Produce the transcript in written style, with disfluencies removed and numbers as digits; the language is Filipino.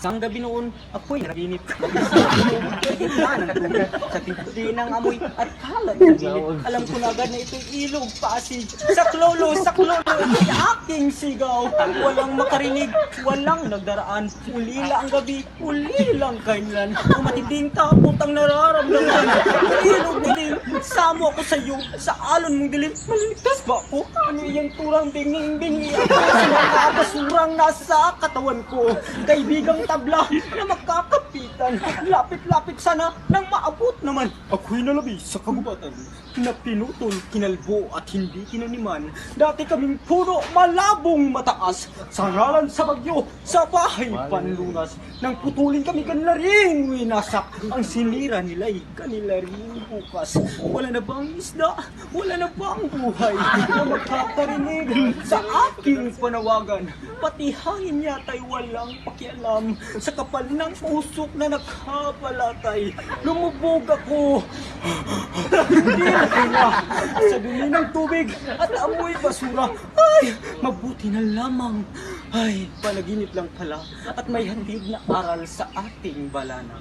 Isang gabi noon, ako'y naraginip. Sa tibli ng amoy at kalat ng gilid. Alam ko na agad na ito'y ilog, pasig. Saklolo, ito'y aking sigaw. Walang makarinig, walang nagdaraan. Ulila ang gabi, ulilang kailan. Ang matinding takot ang nararamdaman. Ilog dilim, samo ako sa iyo. Sa alon mong dilim, maliligtas ba ako? Ano iyang turang binging-bingi ako sa mga basurang nasa katawan ko. Kaibigang tabla na magkakapitan. Lapit-lapit sana nang maabot naman. Ako'y nalabi sa kagubatan na pinutol, kinalbo at hindi kinaniman. Dati kaming puro malabong mataas. Sa ngalan sa bagyo, sa bahay panlunas. Nang putulin kami kanila rin winasak. Ang sinira nila'y kanila rin bukas. Wala na bang isda? Wala na bang buhay? Na magkakarinig sa aking panawagan. Pati hangin yata'y walang pakialam. Sa kapal ng usok na nakapalatay. Lumubog ako. Hindi na kaya. Sa dumi ng tubig at amoy basura. Ay, mabuti na lamang. Ay, panaginip lang pala. At may handog na aral sa ating balana.